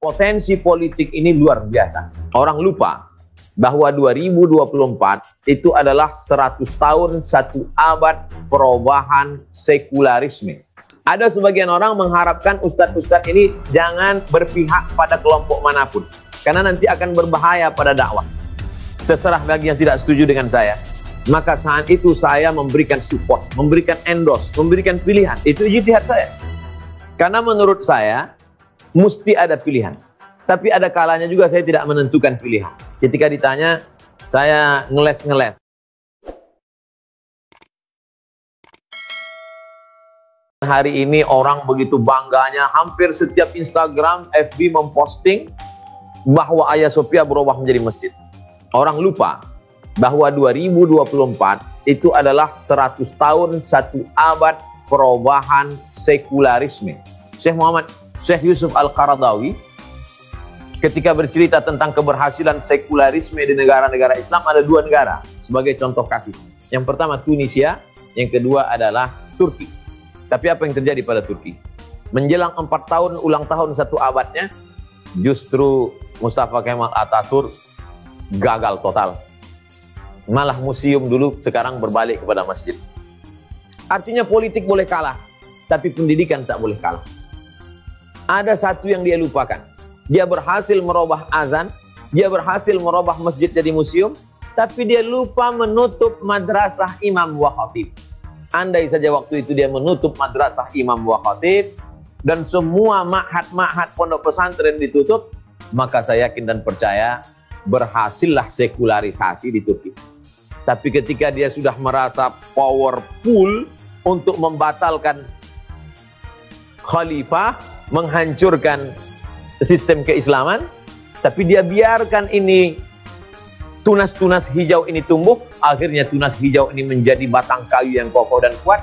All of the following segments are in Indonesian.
Potensi politik ini luar biasa. Orang lupa bahwa 2024 itu adalah 100 tahun, 1 abad perubahan sekularisme. Ada sebagian orang mengharapkan ustadz-ustadz ini jangan berpihak pada kelompok manapun, karena nanti akan berbahaya pada dakwah. Terserah bagi yang tidak setuju dengan saya. Maka saat itu saya memberikan support, memberikan endorse, memberikan pilihan. Itu ijtihad saya. Karena menurut saya, mesti ada pilihan. Tapi ada kalanya juga saya tidak menentukan pilihan. Ketika ditanya, saya ngeles-ngeles. Hari ini orang begitu bangganya, hampir setiap Instagram, FB memposting bahwa Hagia Sophia berubah menjadi masjid. Orang lupa bahwa 2024 itu adalah 100 tahun, 1 abad perubahan sekularisme. Syekh Yusuf Al-Qaradawi ketika bercerita tentang keberhasilan sekularisme di negara-negara Islam, ada 2 negara sebagai contoh kasus. Yang pertama Tunisia, yang kedua adalah Turki. Tapi apa yang terjadi pada Turki? Menjelang 4 tahun ulang tahun 1 abadnya, justru Mustafa Kemal Atatürk gagal total. Malah museum dulu sekarang berbalik kepada masjid. Artinya politik boleh kalah, tapi pendidikan tak boleh kalah. Ada satu yang dia lupakan. Dia berhasil merubah azan, dia berhasil merubah masjid jadi museum, tapi dia lupa menutup madrasah imam wa khatib. Andai saja waktu itu dia menutup madrasah imam wa khatib dan semua ma'had-ma'had pondok pesantren ditutup, maka saya yakin dan percaya berhasillah sekularisasi di Turki. Tapi ketika dia sudah merasa powerful untuk membatalkan khalifah, menghancurkan sistem keislaman, tapi dia biarkan ini tunas-tunas hijau ini tumbuh, akhirnya tunas hijau ini menjadi batang kayu yang kokoh dan kuat.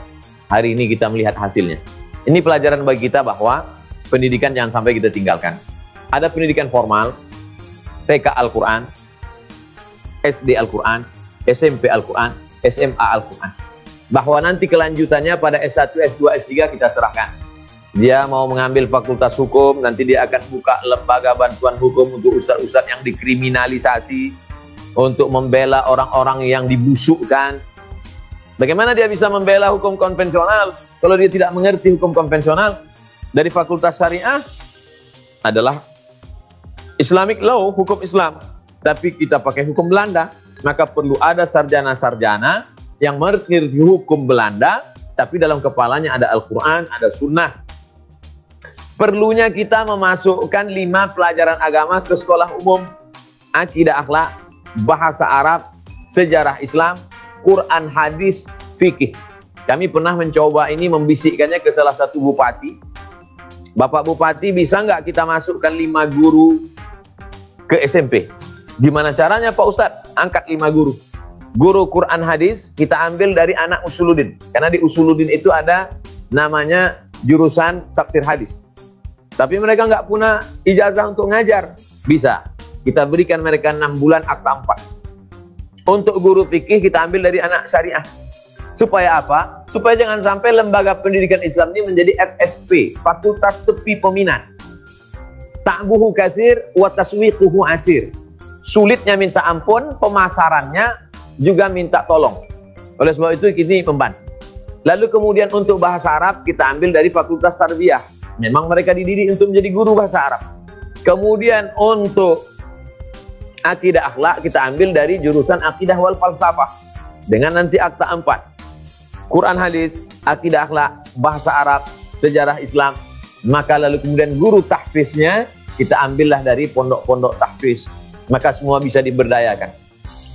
Hari ini kita melihat hasilnya. Ini pelajaran bagi kita bahwa pendidikan jangan sampai kita tinggalkan. Ada pendidikan formal, TK Al-Quran, SD Al-Quran, SMP Al-Quran, SMA Al-Quran. Bahwa nanti kelanjutannya pada S1, S2, S3 kita serahkan. Dia mau mengambil fakultas hukum, nanti dia akan buka lembaga bantuan hukum untuk ustadz-ustadz yang dikriminalisasi, untuk membela orang-orang yang dibusukkan. Bagaimana dia bisa membela hukum konvensional kalau dia tidak mengerti hukum konvensional? Dari fakultas syariah adalah Islamic law, hukum Islam. Tapi kita pakai hukum Belanda. Maka perlu ada sarjana-sarjana yang mengerti hukum Belanda, tapi dalam kepalanya ada Al-Quran, ada Sunnah. Perlunya kita memasukkan 5 pelajaran agama ke sekolah umum. Akidah akhlak, bahasa Arab, sejarah Islam, Quran, hadis, fikih. Kami pernah mencoba ini, membisikkannya ke salah satu bupati. Bapak Bupati, bisa nggak kita masukkan 5 guru ke SMP? Gimana caranya Pak Ustadz? Angkat 5 guru. Guru Quran hadis kita ambil dari anak Usuluddin. Karena di Usuluddin itu ada namanya jurusan tafsir hadis. Tapi mereka nggak punya ijazah untuk ngajar. Bisa. Kita berikan mereka 6 bulan akta 4. Untuk guru fikih kita ambil dari anak syariah. Supaya apa? Supaya jangan sampai lembaga pendidikan Islam ini menjadi FSP, Fakultas Sepi Peminat. Ta'buhu kasir wa taswiquhu asir. Sulitnya minta ampun, pemasarannya juga minta tolong. Oleh sebab itu ini membantu. Lalu kemudian untuk bahasa Arab kita ambil dari Fakultas Tarbiyah. Memang mereka dididik untuk menjadi guru bahasa Arab. Kemudian untuk akidah akhlak kita ambil dari jurusan akidah wal falsafah. Dengan nanti akta 4. Quran hadis, akidah akhlak, bahasa Arab, sejarah Islam. Maka lalu kemudian guru tahfiznya kita ambillah dari pondok-pondok tahfiz. Maka semua bisa diberdayakan.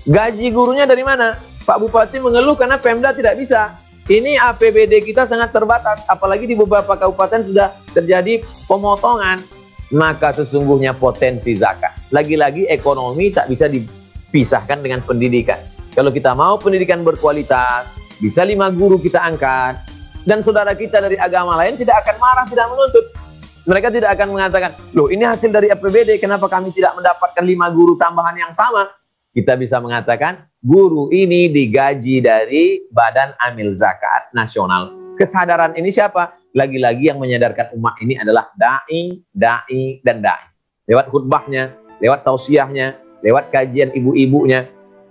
Gaji gurunya dari mana? Pak Bupati mengeluh karena Pemda tidak bisa. Ini APBD kita sangat terbatas. Apalagi di beberapa kabupaten sudah terjadi pemotongan. Maka sesungguhnya potensi zakat. Lagi-lagi ekonomi tak bisa dipisahkan dengan pendidikan. Kalau kita mau pendidikan berkualitas, bisa 5 guru kita angkat. Dan saudara kita dari agama lain tidak akan marah, tidak menuntut. Mereka tidak akan mengatakan, loh ini hasil dari APBD, kenapa kami tidak mendapatkan 5 guru tambahan yang sama? Kita bisa mengatakan, guru ini digaji dari Badan Amil Zakat Nasional. Kesadaran ini siapa? Lagi-lagi yang menyadarkan umat ini adalah da'i, dan da'i. lewat khutbahnya, lewat tausiahnya, lewat kajian ibu-ibunya.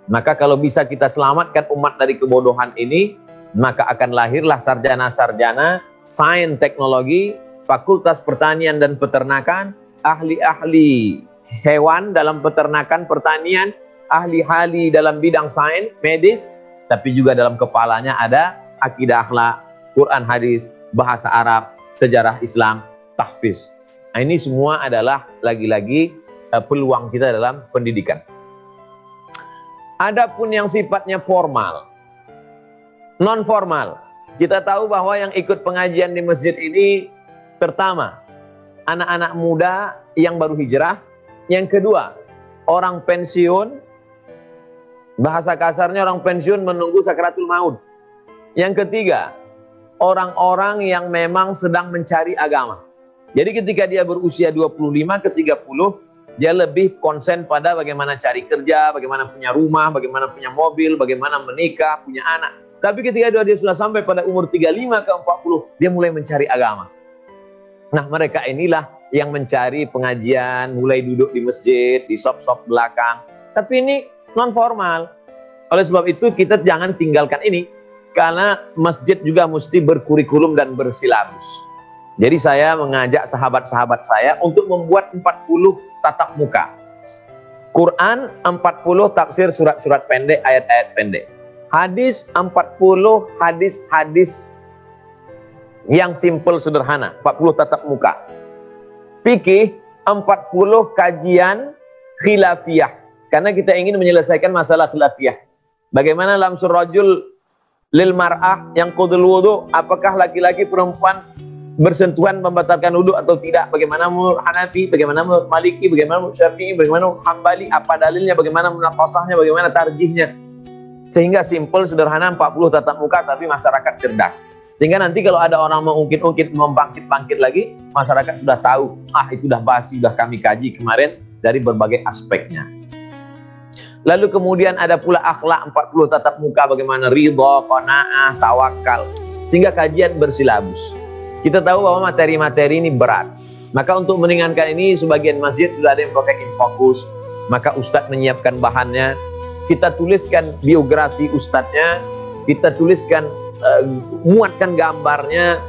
Maka kalau bisa kita selamatkan umat dari kebodohan ini, maka akan lahirlah sarjana-sarjana sains teknologi, fakultas pertanian dan peternakan, ahli-ahli hewan dalam peternakan pertanian, ahli-ahli dalam bidang sains medis, tapi juga dalam kepalanya ada akidah akhlak, Quran hadis, bahasa Arab, sejarah Islam, tahfiz. Nah, ini semua adalah lagi-lagi peluang kita dalam pendidikan. Adapun yang sifatnya formal, non formal, kita tahu bahwa yang ikut pengajian di masjid ini pertama anak-anak muda yang baru hijrah, yang kedua orang pensiun, bahasa kasarnya orang pensiun menunggu sakaratul maut, yang ketiga orang-orang yang memang sedang mencari agama. Jadi ketika dia berusia 25 ke 30, dia lebih konsen pada bagaimana cari kerja, bagaimana punya rumah, bagaimana punya mobil, bagaimana menikah, punya anak. Tapi ketika dia sudah sampai pada umur 35 ke 40, dia mulai mencari agama. Nah, mereka inilah yang mencari pengajian, mulai duduk di masjid, di shop-shop belakang. Tapi ini non formal. Oleh sebab itu kita jangan tinggalkan ini, karena masjid juga mesti berkurikulum dan bersilabus. Jadi saya mengajak sahabat-sahabat saya untuk membuat 40 tatap muka. Quran 40 tafsir surat-surat pendek, ayat-ayat pendek. Hadis 40 hadis-hadis yang simpel sederhana, 40 tatap muka. Fikih 40 kajian khilafiyah, karena kita ingin menyelesaikan masalah khilafiyah. Bagaimana lamsul rajul lil mar'ah yang qudul wudu, apakah laki-laki perempuan bersentuhan membatalkan wudu atau tidak? Bagaimana menurut Hanafi, bagaimana menurut Maliki, bagaimana menurut Syafi'i, bagaimana menurut Hambali, apa dalilnya, bagaimana munaqashahnya, bagaimana tarjihnya. Sehingga simpel, sederhana, 40 tatap muka, tapi masyarakat cerdas. Sehingga nanti kalau ada orang mengungkit-ungkit, membangkit-bangkit lagi, masyarakat sudah tahu, itu sudah basi, sudah kami kaji kemarin dari berbagai aspeknya. Lalu kemudian ada pula akhlak 40 tatap muka, bagaimana ridha, qanaah, tawakal. Sehingga kajian bersilabus. Kita tahu bahwa materi-materi ini berat. Maka untuk meringankan ini, sebagian masjid sudah ada yang pakai infokus. Maka ustadz menyiapkan bahannya. Kita tuliskan biografi ustadznya. Kita tuliskan, muatkan gambarnya,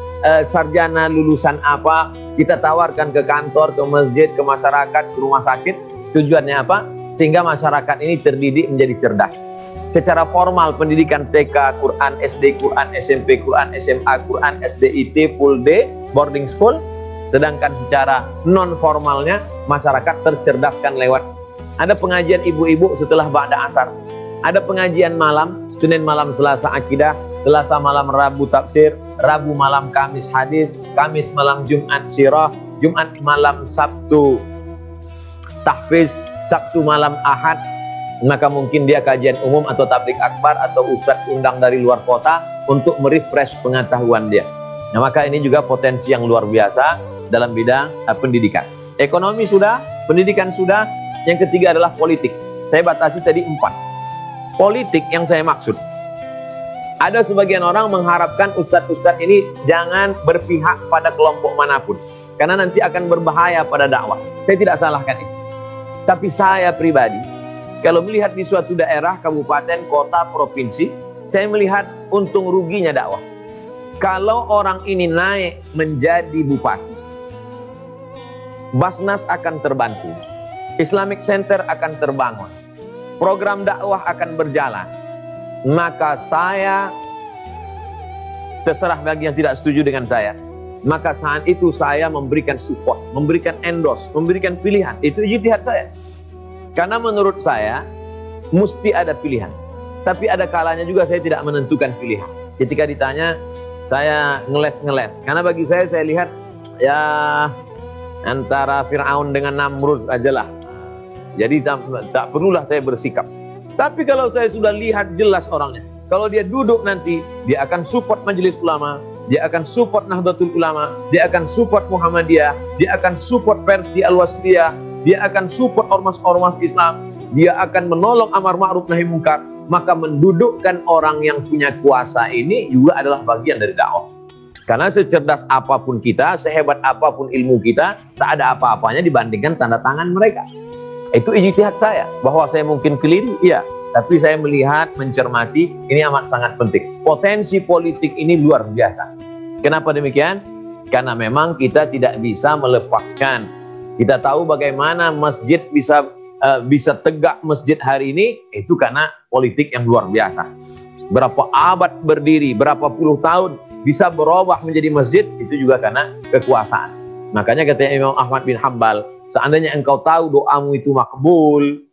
sarjana lulusan apa. Kita tawarkan ke kantor, ke masjid, ke masyarakat, ke rumah sakit. Tujuannya apa? Sehingga masyarakat ini terdidik menjadi cerdas. Secara formal pendidikan TK, Quran, SD, Quran, SMP, Quran, SMA, Quran, SDIT, full day, boarding school. Sedangkan secara non formalnya masyarakat tercerdaskan lewat ada pengajian ibu-ibu setelah ba'da asar. Ada pengajian malam, Senin malam Selasa akidah, Selasa malam Rabu tafsir, Rabu malam Kamis hadis, Kamis malam Jumat sirah, Jumat malam Sabtu tahfiz, Sabtu malam Ahad. Maka mungkin dia kajian umum atau tabligh akbar atau ustadz undang dari luar kota untuk merefresh pengetahuan dia. Nah, maka ini juga potensi yang luar biasa dalam bidang pendidikan. Ekonomi sudah, pendidikan sudah, yang ketiga adalah politik. Saya batasi tadi 4. Politik yang saya maksud. Ada sebagian orang mengharapkan ustadz-ustadz ini jangan berpihak pada kelompok manapun, karena nanti akan berbahaya pada dakwah. Saya tidak salahkan itu. Tapi saya pribadi, kalau melihat di suatu daerah, kabupaten, kota, provinsi, saya melihat untung ruginya dakwah. Kalau orang ini naik menjadi bupati, Basnas akan terbantu, Islamic Center akan terbangun, program dakwah akan berjalan. Maka saya, terserah bagi yang tidak setuju dengan saya, maka saat itu saya memberikan support, memberikan endorse, memberikan pilihan. Itu ijtihad saya. Karena menurut saya, mesti ada pilihan. Tapi ada kalanya juga saya tidak menentukan pilihan. Ketika ditanya, saya ngeles-ngeles. Karena bagi saya lihat, ya antara Fir'aun dengan Namrud ajalah. Jadi tak perlulah saya bersikap. Tapi kalau saya sudah lihat jelas orangnya, kalau dia duduk nanti, dia akan support Majelis Ulama, dia akan support Nahdlatul Ulama, dia akan support Muhammadiyah, dia akan support Persi Al-Wasliyah, dia akan support ormas-ormas Islam, dia akan menolong amar ma'ruf nahi munkar. Maka mendudukkan orang yang punya kuasa ini juga adalah bagian dari dakwah. Karena secerdas apapun kita, sehebat apapun ilmu kita, tak ada apa-apanya dibandingkan tanda tangan mereka. Itu ijtihad saya. Bahwa saya mungkin keliru, iya. Tapi saya melihat, mencermati, ini amat sangat penting. Potensi politik ini luar biasa. Kenapa demikian? Karena memang kita tidak bisa melepaskan. Kita tahu bagaimana masjid bisa tegak masjid hari ini, itu karena politik yang luar biasa. Berapa abad berdiri, berapa puluh tahun, bisa berubah menjadi masjid, itu juga karena kekuasaan. Makanya katanya Imam Ahmad bin Hanbal, seandainya engkau tahu doamu itu makbul,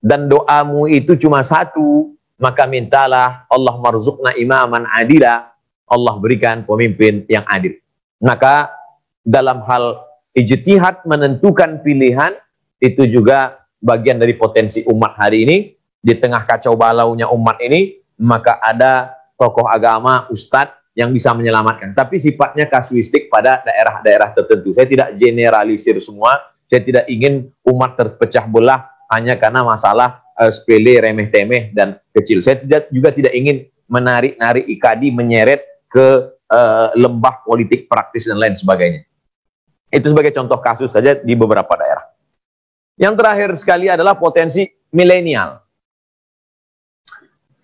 dan doamu itu cuma satu, maka mintalah Allah marzuqna imaman adila, Allah berikan pemimpin yang adil. Maka dalam hal ijtihad menentukan pilihan, itu juga bagian dari potensi umat hari ini. Di tengah kacau balaunya umat ini, maka ada tokoh agama, ustadz yang bisa menyelamatkan. Tapi sifatnya kasuistik pada daerah-daerah tertentu. Saya tidak generalisir semua. Saya tidak ingin umat terpecah belah hanya karena masalah sepele, remeh-temeh, dan kecil. Saya juga tidak ingin menarik-narik ikadi, menyeret ke lembah politik praktis dan lain sebagainya. Itu sebagai contoh kasus saja di beberapa daerah. Yang terakhir sekali adalah potensi milenial.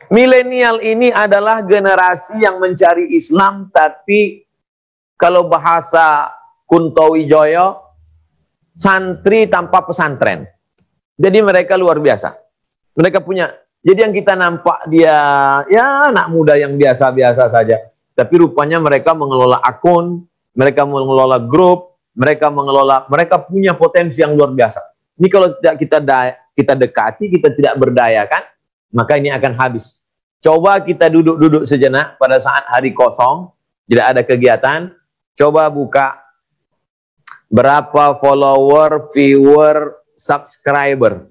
Milenial ini adalah generasi yang mencari Islam, tapi kalau bahasa Kunto Wijoyo, santri tanpa pesantren. Jadi mereka luar biasa. Mereka punya, jadi yang kita nampak dia, ya anak muda yang biasa-biasa saja. Tapi rupanya mereka mengelola akun, mereka mengelola grup, mereka punya potensi yang luar biasa. Ini kalau tidak kita dekati, kita tidak berdayakan, maka ini akan habis. Coba kita duduk-duduk sejenak pada saat hari kosong, tidak ada kegiatan, coba buka berapa follower, viewer, subscriber.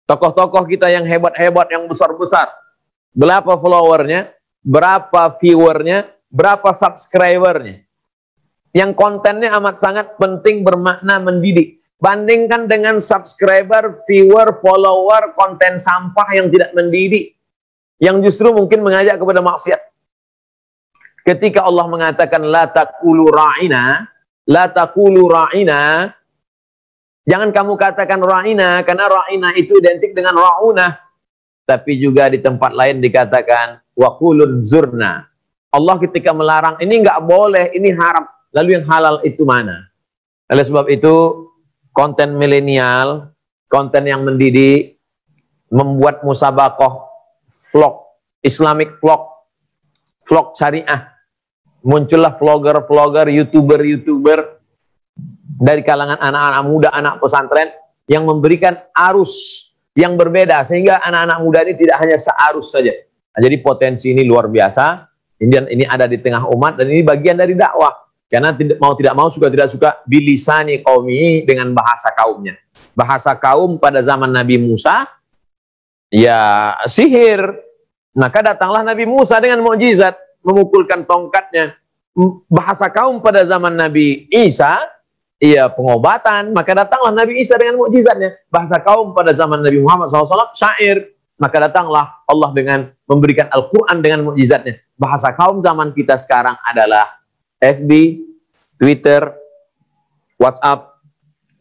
Tokoh-tokoh kita yang hebat-hebat, yang besar-besar, berapa followernya, berapa viewernya, berapa subscribernya. Yang kontennya amat sangat penting, bermakna, mendidik. Bandingkan dengan subscriber, viewer, follower, konten sampah yang tidak mendidik, yang justru mungkin mengajak kepada maksiat. Ketika Allah mengatakan la taqulu ra'ina, jangan kamu katakan ra'ina, karena ra'ina itu identik dengan ra'una. Tapi juga di tempat lain dikatakan wa qulun zurna. Allah ketika melarang, ini enggak boleh, ini haram. Lalu yang halal itu mana? Oleh sebab itu, konten milenial, konten yang mendidik, membuat musabakoh, vlog, Islamic vlog, vlog syariah. Muncullah vlogger-vlogger, youtuber-youtuber dari kalangan anak-anak muda, anak pesantren, yang memberikan arus yang berbeda, sehingga anak-anak muda ini tidak hanya searus saja. Nah, jadi potensi ini luar biasa, ini ada di tengah umat, dan ini bagian dari dakwah. Karena tidak mau, suka tidak suka, bilisani qaumi, dengan bahasa kaumnya. Bahasa kaum pada zaman Nabi Musa, ya sihir. Maka datanglah Nabi Musa dengan mukjizat, memukulkan tongkatnya. Bahasa kaum pada zaman Nabi Isa, ya pengobatan. Maka datanglah Nabi Isa dengan mukjizatnya. Bahasa kaum pada zaman Nabi Muhammad SAW, syair. Maka datanglah Allah dengan memberikan Al-Quran dengan mukjizatnya. Bahasa kaum zaman kita sekarang adalah FB, Twitter, WhatsApp,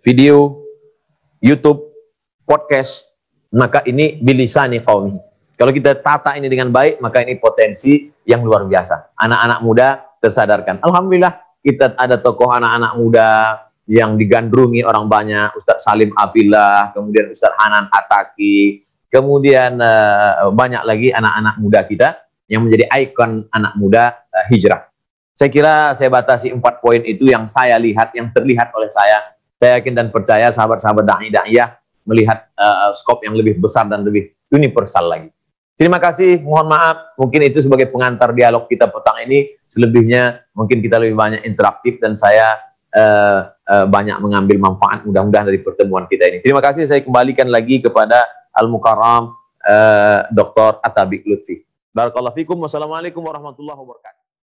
video, YouTube, podcast. Maka ini bilisani qaumi. Kalau kita tata ini dengan baik, maka ini potensi yang luar biasa. Anak-anak muda tersadarkan. Alhamdulillah, kita ada tokoh anak-anak muda yang digandrungi orang banyak. Ustadz Salim Afillah, kemudian Ustadz Hanan Ataki, kemudian banyak lagi anak-anak muda kita yang menjadi ikon anak muda hijrah. Saya kira saya batasi 4 poin itu yang saya lihat, yang terlihat oleh saya. Saya yakin dan percaya sahabat-sahabat dai-daiyah melihat skop yang lebih besar dan lebih universal lagi. Terima kasih, mohon maaf, mungkin itu sebagai pengantar dialog kita petang ini. Selebihnya mungkin kita lebih banyak interaktif dan saya banyak mengambil manfaat mudah-mudahan dari pertemuan kita ini. Terima kasih, saya kembalikan lagi kepada Al-Mukarram Dr. Atabik Lutfi. Barakallahu fikum, wassalamualaikum warahmatullahi wabarakatuh.